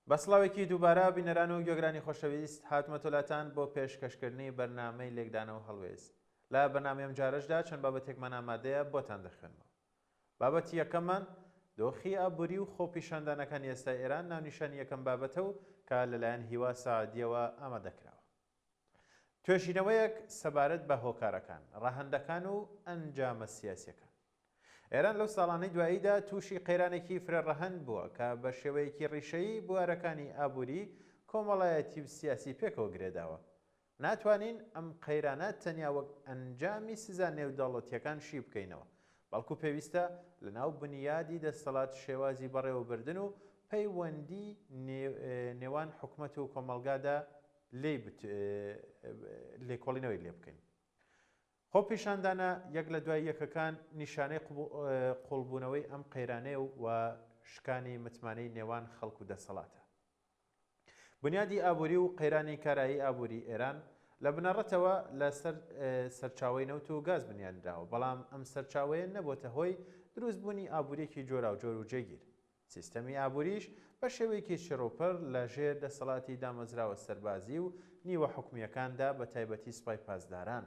بەسڵاوێکی دووبارە بینەران و گوێگرانی خۆشەویست هاتمەتۆلاتان بۆ پێشکەشکردنی بەرنامەی لێکدانە و هەڵوێست. لە بەرنامەی ئەم جارەشدا چەند بابەتێکمان ئامادەیە بۆتان دەخوێنمەوە. بابەتی یەکەممان دۆخی ئابووری و خۆپیشاندانەکانی ئێستای ئێران ناونیشانی یەکەم بابەتە و کە لەلایەن هیوا سەعادیەوە ئامادەکراوە. توێژینەوەیەک سەبارەت بە هۆکارەکان، ڕاهەندەکان و ئەنجامە سیاسیەکان. ئێران لەو ساڵانەی دواییدا تووشی قەیرانێکی فرێڕەهەند بووە کە بە شێوەیەکی ڕیشەیی بوارەکانی ئابووری کۆمەڵایەتی سیاسی پێکەوە گرێداوە. ناتوانین ئەم قەیرانە تەنیا وەک ئەنجامی سزا نێودەوڵەتیەکان شی بکەینەوە، بەڵکو پێویستە لەناو بنیادی دەسەڵات شێوازی بەڕێوەبردن و پەیوەندی نێوان حکومەت و کۆمەڵگادا لێکۆڵینەوەی لێ بکەین. خۆپیشاندانە یەک لە دوای یەکەکان نیشانەی قوڵبوونەوەی ئەم قەیرانەیە و شکانی متمانەی نێوان خەڵک و دەسەڵاتە. بنیادی ئابووری و قەیرانی کارایی ئابووری ئێران لە بنەڕەتەوە لە سەرچاوەی نەوت و گاز بنیاندراوە، بەڵام ئەم سەرچاوەیە نەبووتە هۆی دروستبوونی ئابووریەکی جۆراوجۆر و جێگیر. سیستەمی ئابووریش بە شێوەیەکی شڕوپەر لە ژێر دەسەڵاتی دامەزراوە سەربازی و نیوە حکومیەکاندا بە تایبەتی سوپای پاسداران.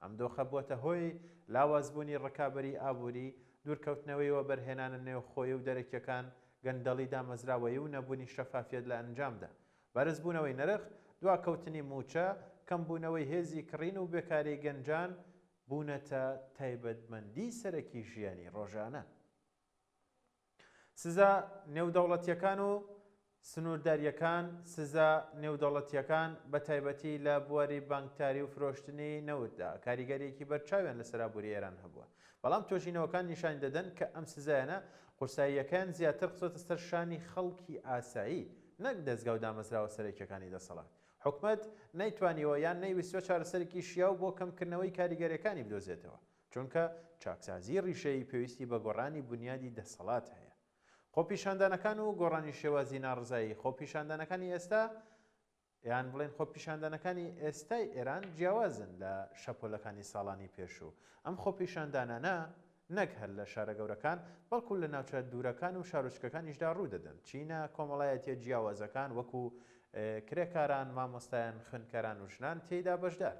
ئەم دۆخە بووەتە هۆی لاوازبوونی ڕکابەری ئابووری، دوورکەوتنەوەیەوە بەرهێنانە نێوخۆی و دەرەکیەکان، گەندەڵی دامەزراوەیی و نەبوونی شەفافیت لە ئەنجامدا، بەرزبوونەوەی نرخ، دواکەوتنی موچە، کەمبوونەوەی هێزی کڕین و بێکاری گەنجان بوونەتە تایبەتمەندی سەرەکی ژیانی ڕۆژانە. سزا نێودەوڵەتیەکان و سنوورداریەکان سزا نێودەوڵەتیەکان بە تایبەتی لە بواری بانکداری و فرۆشتنی نەوتدا کاریگەریەکی بەرچاویان لەسەر ئابووری ئێران هەبووە، بەڵام توێژینەوەکان نیشان دەدەن کە ئەم سزایانە قورساییەکان زیاتر خچۆتە سەر شانی خەڵکی ئاسایی، نەک دەستگا و دامەزراوە سەرەکیەکانی دەسەڵات. حکومەت نەیتوانیوە یان نەیویستوە چارەسەرێکی شیاو بۆ کەمکردنەوەی کاریگەریەکانی بدۆزێتەوە، چونکە چاکسازی ڕیشەی پێویستی بە گۆڕانی بنیادی دەسەڵات هەیە. خۆپیشاندانەکان و گۆڕانی شێوازی ناڕزایی خۆپیشاندانەکانی ئێستا یان بڵێن خۆپیشاندانەکانی ئێستای ئێران جیاوازن لە شەپۆلەکانی ساڵانی پێشوو. ئەم خۆپیشاندانانە نەک هەر لە شارە گەورەکان بەڵکو لە ناوچە دوورەکان و شارۆچکەکانیشدا ڕوو دەدەن. چینە کۆمەڵایەتیە جیاوازەکان وەکو کرێکاران، مامۆستایان، خوێندکاران و ژنان تێیدا بەشدار.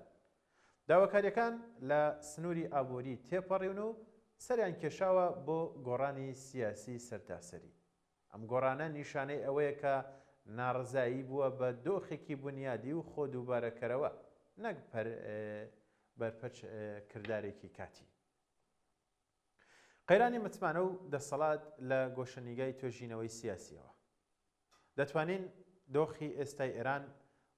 داواکاریەکان لە سنووری ئابووری تێپەڕیون و سەریان کێشاوە بۆ گۆڕانی سیاسی سەرتاسەری. ئەم گۆڕانە نیشانەی ئەوەیە کە ناڕزایی بووە بە دۆخێکی بنیادی و خۆ دووبارەکەرەوە، نەک بەرپەچ کردارێکی کاتی. قەیرانی متمانە و دەسەڵات لە گۆشەنیگای توێژینەوەی سیاسیەوە. دەتوانین دۆخی ئێستای ئێران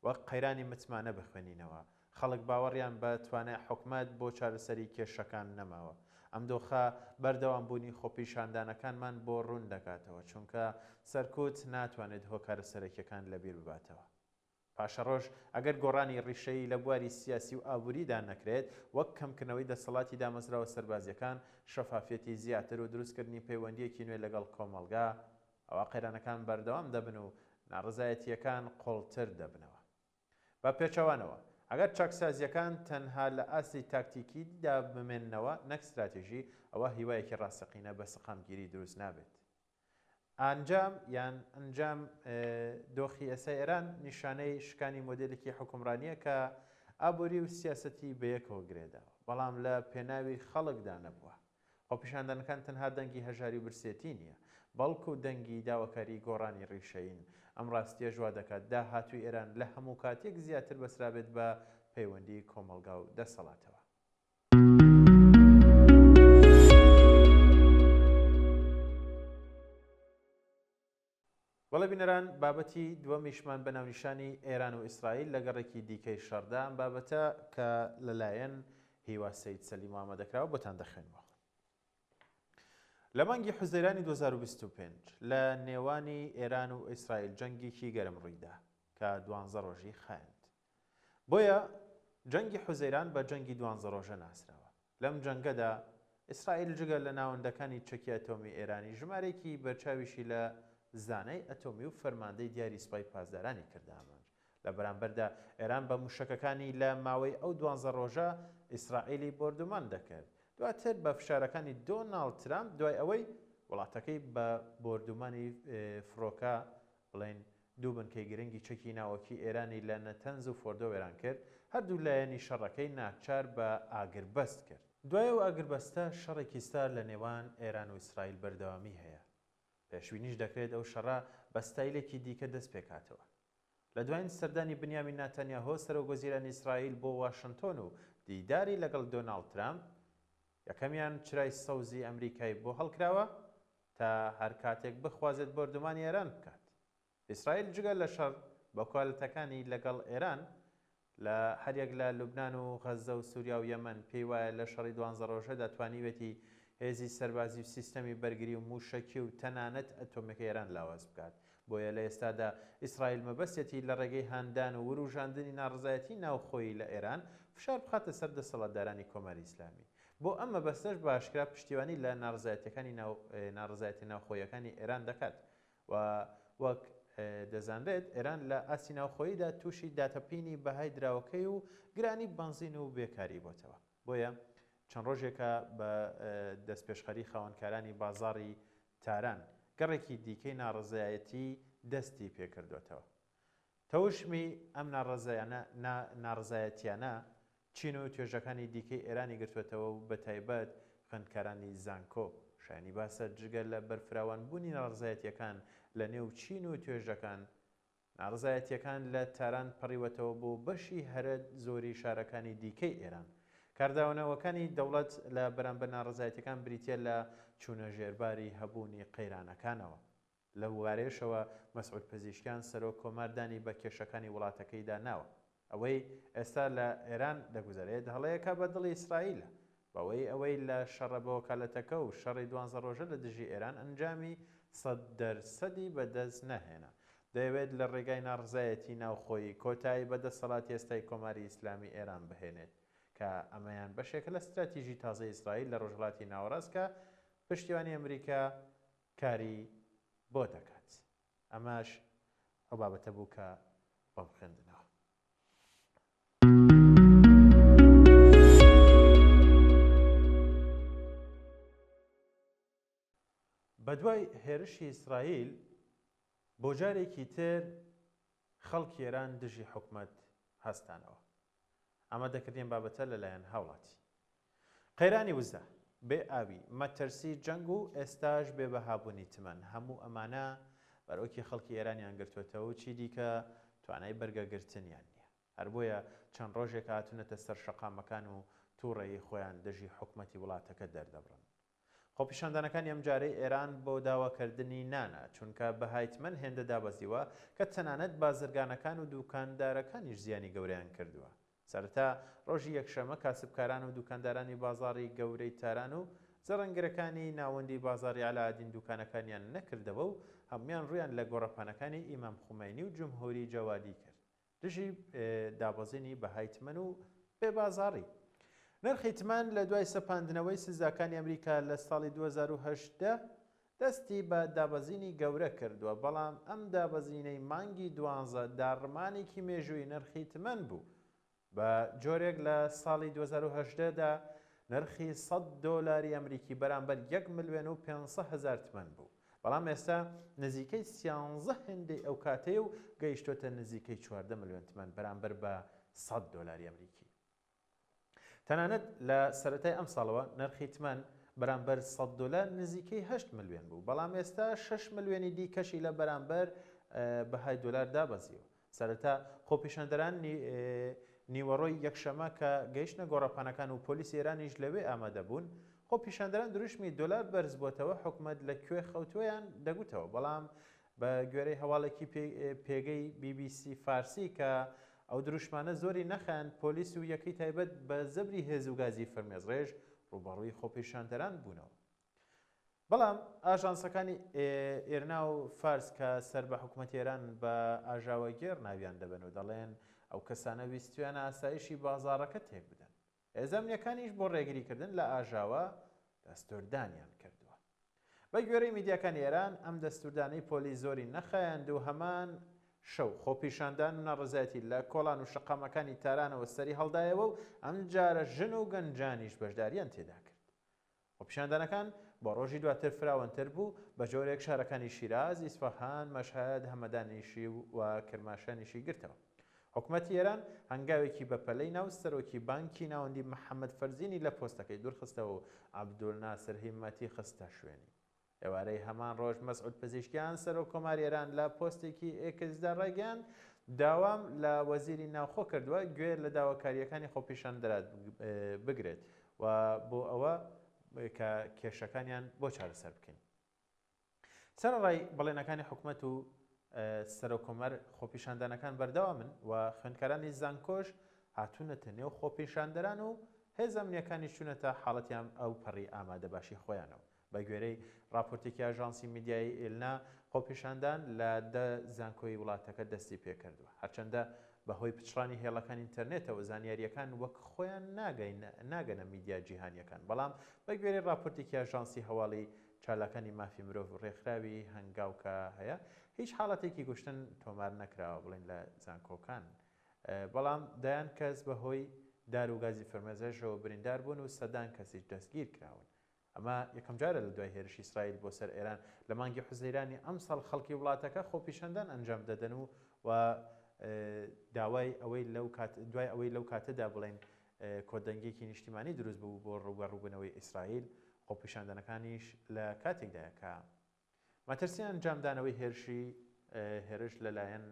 وەک قەیرانی متمانە بخوێنینەوە. خەڵک باوەڕیان بە توانای حکومەت بۆ چارەسەری کێشەکان نەماوە. ئەم دۆخە بەردەوامبوونی خۆپیشاندانەکانمان بۆ ڕوون دەکاتەوە، چونکە سەرکوت ناتوانێت هۆکارە سەرەکیەکان لەبیر بباتەوە. پاشەڕۆژ ئەگەر گۆڕانی ڕیشەیی لە بواری سیاسی و ئابووریدا نەکرێت، وەک کەمکردنەوەی دەسەڵاتی دامەزراوە سەربازیەکان، شەفافیەتی زیاتر و دروستکردنی پەیوەندیەکی نوێ لەگەڵ کۆمەڵگا، ئەوە قەیرانەکان بەردەوام دەبن و ناڕزایەتیەکان قوڵتر دەبنەوە. بە پێچەوانەوە ئەگەر چاکسازیەکان تەنها لە ئاستی تاکتیکیدا بمێننەوە نەک استراتێژی، ئەوە هیوایەکی ڕاستەقینە بە سەقامگیری دروست نابێت. ئەنجام دۆخی ئێستای ئێران نیشانەی شکانی مۆدێلێکی حکومڕانیە کە ئابووری و سیاسەتی بەیەکەوە گرێداوە، بەڵام لە پێناوی خەڵکدا نەبووە. خۆپیشاندانەکان تەنها دەنگی هەژاری و برسێتی نییە، بەڵکو دەنگی داواکاری گۆڕانی ڕیشەین. ئەم ڕاستیە ژوا دەکات داهاتووی ئێران لە هەموو کاتێک زیاتر بەسرابێت بە پەیوەندی کۆمەڵگا و دەسەڵاتەوە. وەڵە بینەران، بابەتی دووەمیشمان بە ناونیشانی ئێران و ئیسرائیل لە گەڕێکی دیکەی شەڕدا، ئەم بابەتە کە لەلایەن هیوا سەید سەلیم ئامادەکراوە بۆتان دەخوێنمەوە. لە مانگی حوزەیرانی 2025 لە نێوانی ئێران و ئیسرائیل جەنگێکی گەرم ڕوویدا کە 12 ڕۆژی خایند. بۆیە جەنگی حوزەیران بە جەنگی 12 ڕۆژە ناسراوە. لەم جەنگەدا ئیسرائیل جگە لە ناوەندەکانی چەکی ئەتۆمی ئێرانی ژمارێکی بەرچاویشی لە زانای ئەتۆمی و فەرماندەی دیاری سوپای پاسدارانی کردامانج. لە بەرامبەردا ئێران بە موشەکەکانی لە ماوەی ئەو 12 ڕۆژە ئیسرائیلی بردومان دەکرد. دواتر بە فشارەکانی دۆناڵد ترامپ دوای ئەوەی وڵاتەکەی بە بردومانی فڕۆکە بڵێن دوو بنکەی گرنگی چەکی ناوەکی ئێرانی لە نەتەنز و فۆردۆ وێران کرد، هەردوو لایەنی شەڕەکەی ناچار بە ئاگربەست کرد. دوایەوە ئاگربەستە شەڕێکی سار لە نێوان ئێران و ئیسرائیل بەردەوامی هەیە. پێشبینیش دەکرێت ئەو شەڕە بە ستایلێکی دیکە دەست پێکاتەوە. لە دوایین سەردانی بنیامین ناتانیاهۆ سەرۆکوەزیرانی ئیسرائیل بۆ واشنتۆن و دیداری لەگەڵ دۆناڵد ترامپ، یەکەمیان چرای سەوزی ئەمریکای بۆ هەڵکراوە تا هەر کاتێک بخوازێت بەردومانی ئێران بکات. ئیسرائیل جگە لە شەڕ بە کوالتەکانی لەگەڵ ئێران لە هەریەک لە لوبنان و غەزە و سووریا و یەمەن پێی وایە لە شەڕی 12 ڕۆژەدا توانیوێتی هێزی سەربازی و سیستەمی بەرگری و موشەکی و تەنانەت ئەتۆمەکەی ئێران لاواز بکات. بۆیە لە ئێستادا ئیسرائیل مەبەستێتی لە ڕێگەی هاندان و وروژاندنی ناڕزایەتی ناوخۆیی لە ئێران فشار بخاتە سەر دەسەڵاتدارانی کۆماری ئیسلامی. بۆ ئەم مەبەستەش باشکرا پشتیوانی لە ناڕزایەتی ناوخۆیەکانی ئێران دەکات و وەک دەزانرێت ئێران لە ئاسی ناوخۆییدا تووشی داتەپینی بەهای دراوەکەی و گرانی بنزین و بێکاری بۆتەوە. بۆیە چەند ڕۆژێکە بە دەستپێشخەری خاوەنکارانی بازاڕی تاران گەڕێکی دیکەی ناڕزایەتی دەستی پێکردوێتەوە. تەوشمی ئەم ناڕزایەتیانە چین و توێژەکانی دیکەی ئێرانی گرتوێتەوە و بە تایبەت خوێندکارانی زانکۆ شایانی باسە جگە لە بەرفراوانبوونی ناڕزایەتیەکان لە نێو چین و توێژەکان. ناڕزایەتیەکان لە تاران پەڕیوەتەوە بۆ بەشی هەرە زۆری شارەکانی دیکەی ئێران. کارداوەنەوەکانی دەوڵەت لە بەرامبەر ناڕزایەتیەکان بریتە لە چوونە ژێرباری هەبوونی قەیرانەکانەوە. لە وارێشەوە مەسعود پزیشکیان سەرۆک کۆماردانی بە کێشەکانی وڵاتەکەی داناوە. ئەوەی ئێستا لە ئێران دەگوزارێت هەڵەیەکە بە دڵی ئیسرائیلە بەوەی ئەوەی لە شەڕە بە وەکالەتەکە و شەڕی 12 ڕۆژە لە دژی ئێران ئەنجامی 100% بەدەست نەهێنا. دەیەوێت لە ڕێگای ناڕزایەتی ناوخۆیی کۆتایی بەدەسەڵاتی ئێستای کۆماری ئیسلامی ئێران بهێنێت کە ئەمەیان بەشێکە لە استراتیژی تازەی ئیسرائیل لە ڕۆژهەڵاتی ناوەڕاستکە پشتیوانی ئەمریکا کاری بۆ دەکات. ئەماش ئەو بابەتە بوو کە بەم خوێندنەوە. بەدوای هێرشی ئیسرائیل بۆ جارێکی تر خەڵکی ئێران دژی حکومەت هەستانەوە. ئامادەکردنی بابەتە لەلایەن هاوڵاتی. قەیرانی وزە، بێ ئاوی، مەترسی جەنگ و ئێستاش بێبەهابوونی تمەن، هەموو ئەمانە بەرەوکی خەڵکی ئێرانیان گرتوێتەوە و چی دیکە توانای بەرگەگرتنیان نییە. هەر بۆیە چەند ڕۆژێک هاتوونەتە سەر شەقامەکان و تووڕێی خۆیان دژی حکومەتی وڵاتەکە دەردەبڕن. خۆپیشاندانەکانی ئەم جارەی ئێران بۆ داواکردنی نانە چونکە بەهای تمەن هێندە دابەزیوە کە تەنانەت بازرگانەکان و دوکاندارەکانیش زیانی گەورەیان کردووە. سەرەتا ڕۆژی یەکشەمە کاسبکاران و دوکاندارانی بازاڕی گەورەی تاران و زەڕەنگرەکانی ناوەندی بازاڕی عەلاءالدین دوکانەکانیان نەکردەوە و هەمویان ڕویان لە گۆڕەپانەکانی ئیمام خومەینی و جمهوری جەوادی کرد. دژی دابەزینی بەهای تمەن و بێبازاڕی. نرخی تمان لە دوای سەپاندنەوەی سزاکانی ئەمریکا لە ساڵی 2010 دەستی بە دابەزینی گەورە کردووە، بەڵام ئەم دابەزینەی مانگی 12 داڕمانێکی مێژووی نرخی تمەن بوو. بە جۆرێک لە ساڵی 2010دا نرخی $100 ئەمریکی بەرامبەر 1,500,000 تمەن بوو، بەڵام ئێستا نزیکەی 13 هێندەی ئەو کاتەیە و گەیشتۆتە نزیکەی 14 ملیۆن تمەن بەرامبەر بە $100 ئەمریکی. تەنانەت لە سەرەتای ئەم ساڵەوە نرخی تمەن بەرامبەر $100 نزیکەی 8 ملیۆن بوو، بەڵام ئێستا 6 ملیۆنی دیکەشی لە بەرامبەر بەهای دۆلار دابەزیوە. سەرەتا خۆپیشاندەران نیوەڕۆی یەکشەمە کە گەیشتنە گۆڕەپانەکان و پۆلیسی ئێرانیش لەوێ ئامادە بوون، خۆپیشاندەران دروشمی دۆلار بەرز بۆتەوە حکومەت لەکوێ خەوتوویان دەگوتەوە، بەڵام بە گوێرەی هەواڵێکی پێگەی BBC فارسی کە ئەو دروشمانە زۆری نەخەن، پۆلیس و یەکەی تایبەت بە زەبری هێز و گازی فرمێزڕێژ ڕوبەڕووی خۆپیشاندەران بوونەوە. بەڵام ئاژانسەکانی ئێرنا و فارس کە سەر بە حکوومەتی ئێران بە ئاژاوە گێڕ ناویان دەبن و دەڵێن ئەو کەسانە ویستویانە ئاسایشی بازاڕەکە تێک بدەن. ئێزەمنیەکانیش بۆ ڕێگریکردن لە ئاژاوە دەستوردانیان کردووە. بە گوێرەی میدیاکانی ئێران ئەم دەستوردانەی پۆلیس زۆری نەخایاند و هەمان شەو خۆپیشاندان و ناڕزایەتی لە کۆڵان و شەقامەکانی تارانەوە سەری هەڵدایەوە و ئەم جارە ژن و گەنجانیش بەشداریان تێدا کرد. خۆپیشاندانەکان بۆ ڕۆژی دواتر فراوانتر بوو بە جۆرێک شارەکانی شیراز، ئیسفەهان، مەشهەد، هەمەدانیشی و کرماشانیشی گرتەوە. حکوومەتی ئێران هەنگاوێکی بەپەلەی ناو سەرۆکی بانکی ناوەندی محەممەد فەرزینی لە پۆستەکەی دوورخستەوە و عەبدولناسر هیممەتی خستە شوێنی. ئێوارەی هەمان ڕۆژ مەسعود پزیشکیان سەرۆک کۆماری ئێران لە پۆستێکی ئێکسدا ڕێگەیان داوام لە وەزیری ناوخۆ کردووە گوێر لە داواکاریەکانی خۆپیشاندەرات بگرێت و بۆ ئەوە کە کێشەکانیان بۆ چارەسەر بکەین. سەرەڕای بەڵێنەکانی حکوومەت و سەرۆکۆمەر خۆپیشاندانەکان بەردەوامن و خوێندکارانی زانکۆش هاتوونەتە نێو خۆپیشاندەران و هێز ئەمنیەکانی چوونەتە حاڵەتیان ئەو پەڕی ئامادەباشی خۆیانەوە. بە گوێرەی راپۆرتێکی ئاژانسی میدیایی ئێلنا خۆپیشاندان لە زانکۆی وڵاتەکە دەستی پێکردووە. هەرچەندە بەهۆی پچڕانی هێڵەکان ئینتەرنێتەوە زانیاریەکان وەک خۆیان ناگەنە میدیا جیهانیەکان، بەڵام بە گوێرەی راپۆرتێکی ئاژانسی هەواڵی چالاکانی مافی مرۆڤ و ڕێکخراوی هەنگاوکە هەیە، هیچ حاڵەتێکی کوشتن تۆمار نەکراوە بڵێن لە زانکۆکان، بەڵام دایان کەس بەهۆی دار و گازی فرمێزەژەوە بریندار بوون و سەدان کەسیش دەستگیر کراون. ئەمە یەکەم جارە لە دوای هێرشی ئیسرائیل بۆ سەر ئێران لە مانگی حوزەیرانی ئەم ساڵ خەڵکی وڵاتەکە خۆپیشاندان ئەنجام دەدەن و دوای ئەوەی لەو کاتەدا بڵێن کۆدەنگێکی نیشتیمانی دروست بوو بۆ ڕووبەڕووبوونەوەی ئیسرائیل، خۆپیشاندنەکانیش لە کاتێکدایە کە مەترسیان ئەنجامدانەوەی هێرش لەلایەن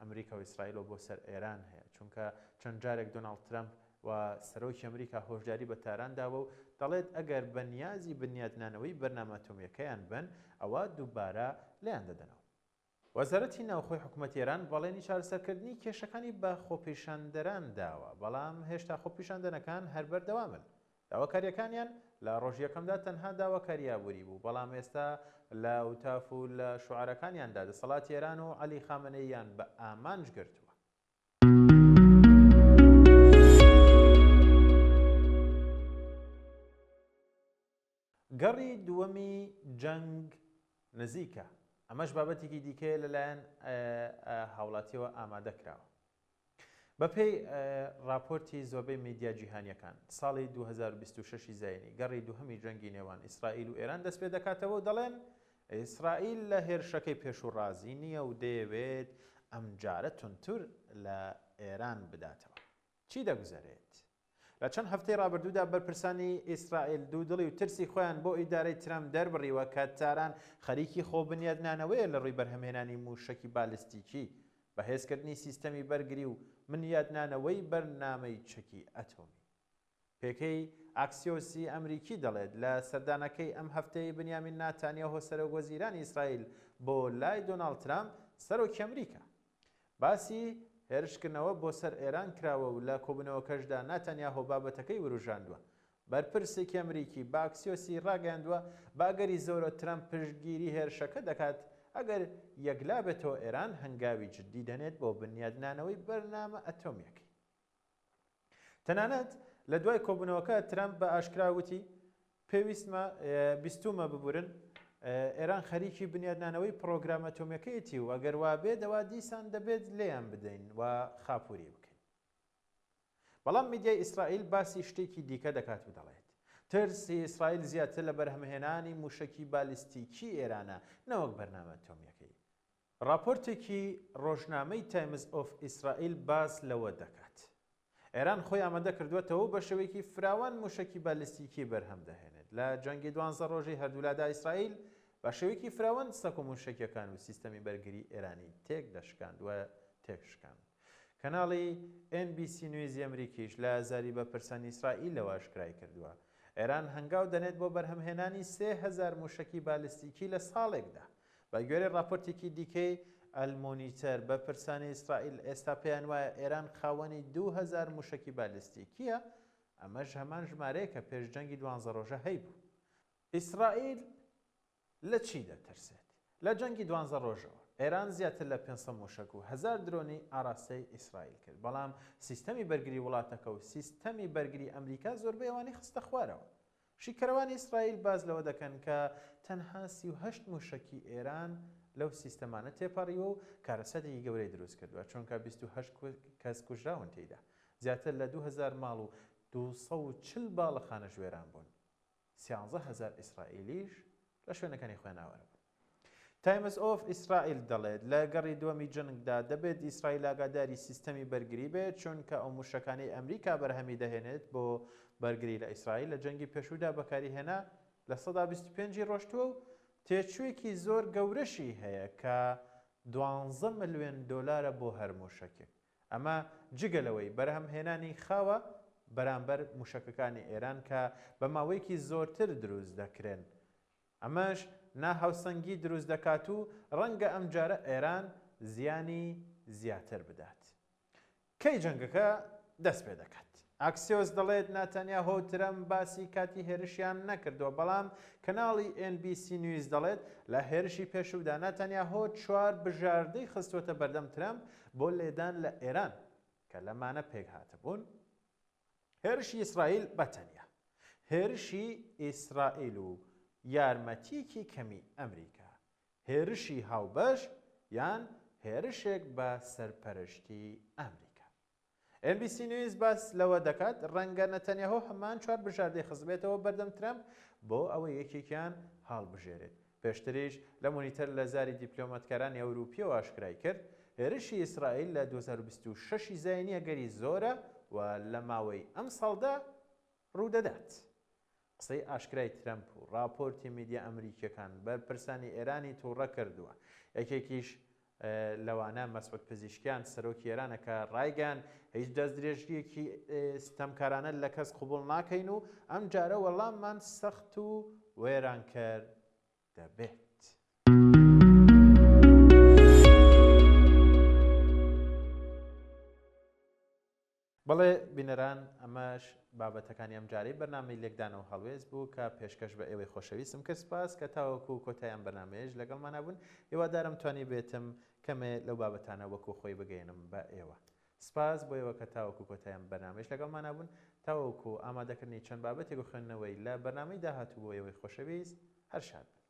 ئەمریکا و ئیسرائیلەوە بۆ سەر ئێران هەیە، چونکە چەند جارێک دۆناڵد ترەمپ و سەرۆکی ئەمریکا هۆشداری بە تاران داوە و دەڵێت ئەگەر بەنیازی بنیادنانەوەی بەرنامە ئەتۆمیەکەیان بن ئەوە دووبارە لێیان دەدەنەوە. وەزارەتی ناوخۆی حکوومەتی ئێران بەڵێنی چارەسەرکردنی کێشەکانی بە خۆپیشاندەران داوە، بەڵام هێشتا خۆپیشاندنەکان هەر بەردەوامن. داواکاریەکانیان لە ڕۆژیەکەمدا تەنها داواکاری ئابووری بوو، بەڵام ئێستا لە ئوتاف و لە شوعارەکانیاندا دەسەڵاتی ئێران و عەلی خامنەییان بە ئامانج گرتووە. گەڕی دووەمی جەنگ نزیکە، ئەمەش بابەتێکی دیکەیە لەلایەن هاوڵاتیەوە ئامادە کراوە. بەپێی راپۆرتی زۆربەی میدیا جیهانیەکان ساڵی 2026 زاینی گەڕی دووهەمی جەنگی نێوان ئیسرائیل و ئێران دەست پێ دەکاتەوە و دەڵێن ئیسرائیل لە هێرشەکەی پێشوڕازی نییە و دەیەوێت ئەم جارە تونتور لە ئێران بداتەوە. چی دەگوزارێت؟ لە چەند هەفتەی ڕابردوودا بەرپرسانی ئیسرائیل دوودڵی و ترسی خۆیان بۆ ئیدارەی ترەمپ دەربڕیوە کە تاران خەریکی خۆبنیادنانەوەیە لە ڕووی بەرهەمهێنانی موشەکی بالیستیکی، بەهێزکردنی سیستەمی بەرگری و بنیادنانەوەی بەرنامەی چەکی ئەتۆمی. پێکەی ئاکسیۆسی ئەمریکی دەڵێت لە سەردانەکەی ئەم هەفتەی بنیامین ناتانیاهۆ سەرۆکوەزیرانی ئیسرائیل بۆ لای دۆناڵد ترامپ سەرۆکی ئەمریکا باسی هێرشکردنەوە بۆ سەر ئێران کراوە و لە کۆبوونەوەکەشدا ناتانیاهۆ بابەتەکەی وروژاندووە. بەرپرسێکی ئەمریکی بە ئاکسیۆسی ڕاگەاندووە باگەری زۆرە ترامپ پشتگیری هێرشەکە دەکات ئەگەر یەکلا بێتەوە ئێران هەنگاوی جددی دەنێت بۆ بنیادنانەوەی بەرنامە ئەتۆمیەکەی. تەنانەت لە دوای کۆبوونەوەکە ترامپ بە ئاشکرا وتی پێویستمە بیستومە ببورن ئێران خەریکی بنیادنانەوەی پرۆگرامە ئەتۆمیەکەیەتی و ئەگەر وا بێت ئەوە دیسان دەبێت لێیان بدەین و خاپووری بکەین. بەڵام میدیای ئیسرائیل باسی شتێکی دیکە دەکات و دەڵێت ترسی ئیسرائیل زیاتر لە بەرهەمهێنانی موشەکی بالیستیکی ئێرانە نەوەک بەرنامە ئەتۆمیەکەی. راپۆرتێکی ڕۆژنامەی تایمز ئۆف ئیسرائیل باس لەوە دەکات ئێران خۆی ئامادە کردوێتەوە بە شێوەیەکی فراوان موشەکی بالیستیکی بەرهەم دەهێنێت. لە جەنگی 12 ڕۆژەی هەردوولادا ئیسرائیل بە شێوەیەکی فراوان سەک و موشەکیەکان و سیستەمی بەرگری ئێرانی تێک دەشکاند و تێکشکاند. کەناڵی NBC نوێزی ئەمریکیش لە ئازاری بەرپرسانی ئیسرائیل لەوە ئاشکرای کردووە ئێران هەنگاو دەنێت بۆ بەرهەمهێنانی 3000 موشەکی بالیستیکی لە ساڵێکدا. بە گوێرەی راپۆرتێکی دیکەی ئەلمۆنیتەر بەرپرسانی ئیسرائیل ئێستا پێیان وایە ئێران خاوەنی 2000 موشەکی بالیستیکیە، ئەمەش هەمان ژمارەیە کە پێش جەنگی 12 ڕۆژە هەیبوو. ئیسرائیل لە چی دەترسێت؟ لە جەنگی 12 ڕۆژەوە ئێران زیاتر لە 500 موشک و 1000 درۆنی ئاراستەی ئیسرائیل کرد، بەڵام سیستەمی بەرگری وڵاتەکە و سیستەمی بەرگری ئەمریکا زۆربەی ئەوانەی خستە خوارەوە. شیکەرەوانی ئیسرائیل باز لەوە دەکەن کە تەنها 38 موشکی ئێران لەو سیستەمانە تێپەڕیوە و کارەسەدێکی گەورەی دروست کردووە، چونکە 28 کەس کوژراون تێیدا، زیاتر لە 2000 ماڵ و 240 باڵەخانە ژوێران بوون. 13,000 ئیسرائیلیش لە شوێنەکانی خۆیان ئاوارە بوون. تایمز ئۆف ئیسرائیل دەڵێت لە گەڕی دووەمی جەنگدا دەبێت ئیسرائیل ئاگاداری سیستەمی بەرگری بێت چونکە ئەو موشەکانەی ئەمریکا بەرهەمی دەهێنێت بۆ بەرگری لە ئیسرائیل لە جەنگی پێشوودا بەکاریهێنا لە سەدا 25 ڕۆشتووە و تێچوویەکی زۆر گەورەشی هەیە کە 12 ملیۆن دۆلارە بۆ هەر موشەکێک. ئەمە جگەلەوەی بەرهەمهێنانی خاوە بەرامبەر موشەکەکانی ئێران کە بە ماوەیەکی زۆرتر دروست دەکرێن. ئەمەش ناهاوسەنگی دروست دەکات و ڕەنگە ئەم جارە ئێران زیانی زیاتر بدات. کەی جەنگەکە دەست پێ دەکات. ئاکسیۆس دەڵێت ناتانیاهۆ ترەمپ باسی کاتی هێرشیان نەکردووە، بەڵام کەناڵی NBC نیوز دەڵێت لە هێرشی پێشوودا ناتانیاهۆ 4 بژاردەی خستوەتە بەردەم ترەمپ بۆ لێدان لە ئێران کە لەمانە پێک هاتەبوون. هێرشی ئیسرائیل بەتەنیا هێرشی ئیسرائیل و یارمەتیەکی کەمی ئەمریکا، هێرشی هاوبەش یان هێرشێک بە سەرپەرشتی ئەمریکا. NBC نیوز باس لەوە دەکات ڕەنگە نەتەنیاهۆ هەمان 4 بژاردەی خستبێتەوە بەردەم ترەمپ بۆ ئەوەی یەکێکیان هەڵبژێرێت. پێشتریش لە مۆنیتەر لە زاری دیپلۆمەتکارانی ئەوروپیەوە ئاشکرای کرد هێرشی ئیسرائیل لە 2026 زاینیە گەری زۆرە و لە ماوەی ئەم ساڵدا ڕوودەدات. قسەی ئاشکرای ترەمپ و راپۆرتی میدیا ئەمریکیەکان بەرپرسانی ئێرانی تووڕە کردووە. یەکێکیش لەوانە مەسعود پزیشکیان سەرۆکی ئێرانەکە ڕایگەیاند هیچ دەستدرێژیەکی ستەمکارانە لە کەس قبوڵ ناکەین و ئەم جارە وەڵاممان سەخت و وێرانکەر دەبێت. بەڵێ بینەران، ئەمەش بابەتەکانی ئەم جارەی بەرنامەی لێکدانەوە هەڵوێز بوو کە پێشکەش بە ئێوەی خۆشەویستم کرد. سپاس کە تاوەکو کۆتاییان بەرنامەیەش لەگەڵمانە بوون. هیوادارم توانی بێتم کەمێ لەو بابەتانە وەکو خۆی بگەێنم بە ئێوە. سپاس بۆ ئێوە کە تاوەکو کۆتاییان بەرنامەیەش لەگەڵمانە بوون. تاوەکو ئامادەکردنی چەند بابەتێک و خوێندنەوەی لە بەرنامەی داهاتوو بۆ ئێوەی خۆشەویست هەر شاد بن.